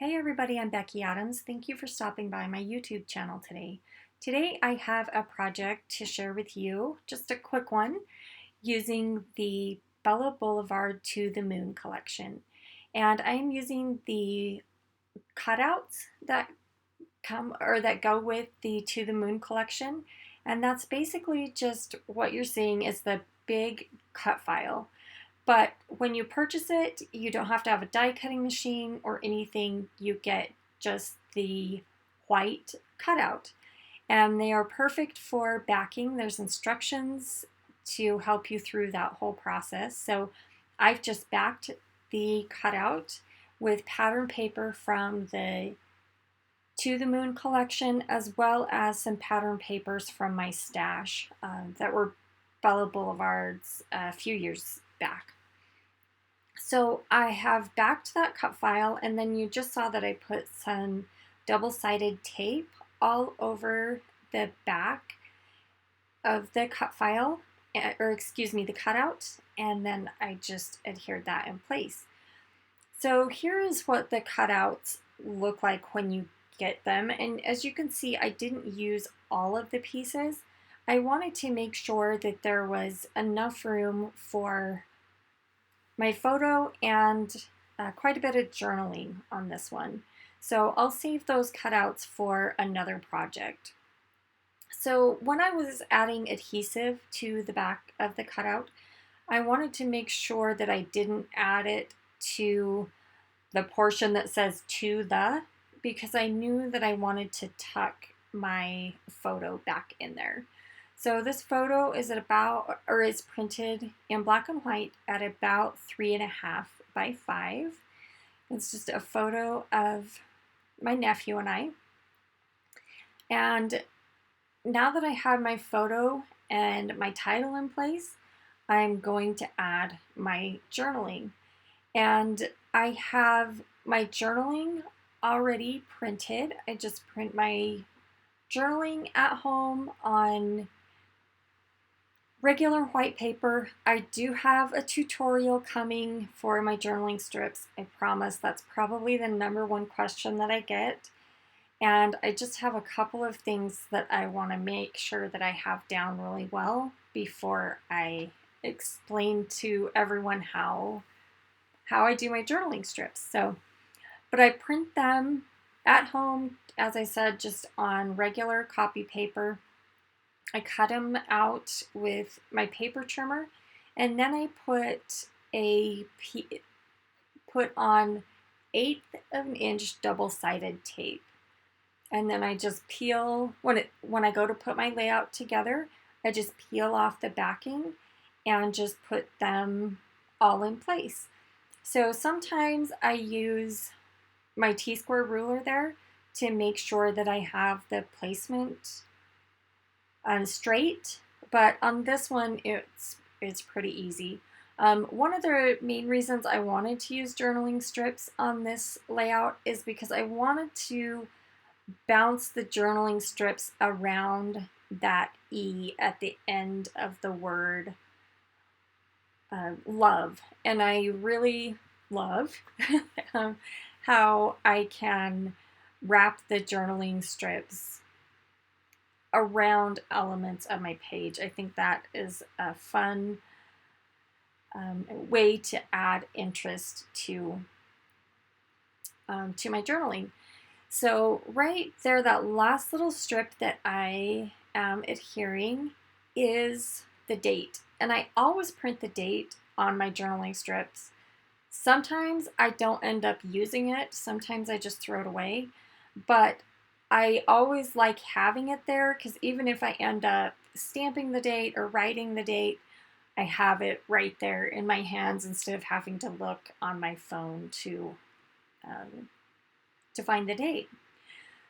Hey everybody, I'm Becky Adams. Thank you for stopping by my YouTube channel today. Today I have a project to share with you, just a quick one, using the Bella Boulevard to the Moon collection. And I am using the cutouts that that go with the To the Moon collection. And that's basically just what you're seeing is the big cut file. But when you purchase it, you don't have to have a die cutting machine or anything. You get just the white cutout. And they are perfect for backing. There's instructions to help you through that whole process. So I've just backed the cutout with pattern paper from the To the Moon collection, as well as some pattern papers from my stash that were Bella Boulevard's a few years back. So I have backed that cut file, and then you just saw that I put some double-sided tape all over the back of the cut file, or excuse me, the cutout, and then I just adhered that in place. So here is what the cutouts look like when you get them, and as you can see, I didn't use all of the pieces. I wanted to make sure that there was enough room for my photo and quite a bit of journaling on this one. So I'll save those cutouts for another project. So when I was adding adhesive to the back of the cutout, I wanted to make sure that I didn't add it to the portion that says to the, because I knew that I wanted to tuck my photo back in there. So this photo is is printed in black and white at about 3.5 by 5. It's just a photo of my nephew and I. And now that I have my photo and my title in place, I'm going to add my journaling. And I have my journaling already printed. I just print my journaling at home on regular white paper. I do have a tutorial coming for my journaling strips. I promise. That's probably the #1 question that I get. And I just have a couple of things that I want to make sure that I have down really well before I explain to everyone how I do my journaling strips. But I print them at home, as I said, just on regular copy paper. I cut them out with my paper trimmer, and then I put on 1/8 of an inch double-sided tape, and then I just peel when I go to put my layout together. I just peel off the backing and just put them all in place. So sometimes I use my T-square ruler there to make sure that I have the placement straight, but on this one it's pretty easy. One of the main reasons I wanted to use journaling strips on this layout is because I wanted to bounce the journaling strips around that E at the end of the word love, and I really love how I can wrap the journaling strips around elements of my page. I think that is a fun way to add interest to my journaling. So right there, that last little strip that I am adhering is the date. And I always print the date on my journaling strips. Sometimes I don't end up using it. Sometimes I just throw it away. But I always like having it there, because even if I end up stamping the date or writing the date, I have it right there in my hands instead of having to look on my phone to find the date.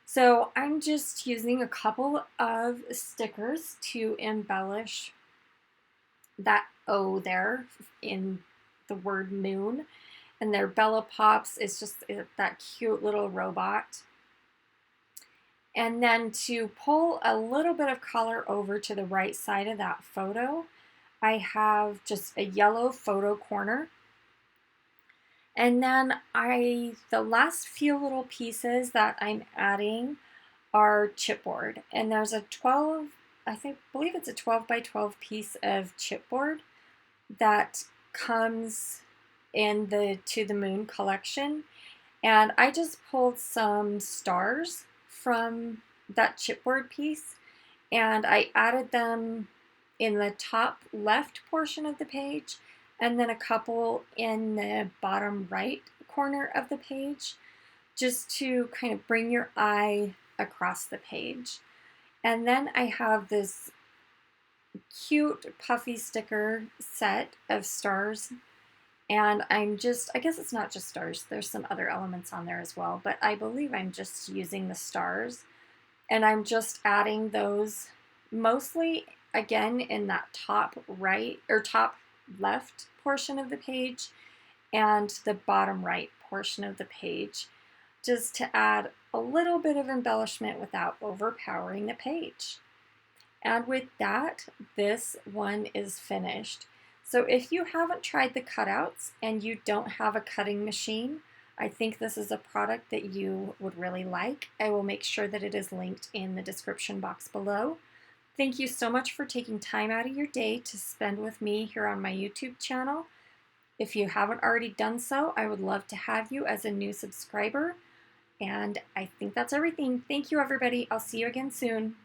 So I'm just using a couple of stickers to embellish that O there in the word moon. And they're Bella Pops. It's just that cute little robot. And then to pull a little bit of color over to the right side of that photo, I have just a yellow photo corner. And then the last few little pieces that I'm adding are chipboard. And there's a 12, believe it's a 12 by 12 piece of chipboard that comes in the To the Moon collection. And I just pulled some stars from that chipboard piece and I added them in the top left portion of the page and then a couple in the bottom right corner of the page just to kind of bring your eye across the page. And then I have this cute puffy sticker set of stars, and I guess it's not just stars, there's some other elements on there as well, but I believe I'm just using the stars, and I'm just adding those mostly again in that top right or top left portion of the page and the bottom right portion of the page, just to add a little bit of embellishment without overpowering the page. And with that, this one is finished. So if you haven't tried the cutouts and you don't have a cutting machine, I think this is a product that you would really like. I will make sure that it is linked in the description box below. Thank you so much for taking time out of your day to spend with me here on my YouTube channel. If you haven't already done so, I would love to have you as a new subscriber. And I think that's everything. Thank you, everybody. I'll see you again soon.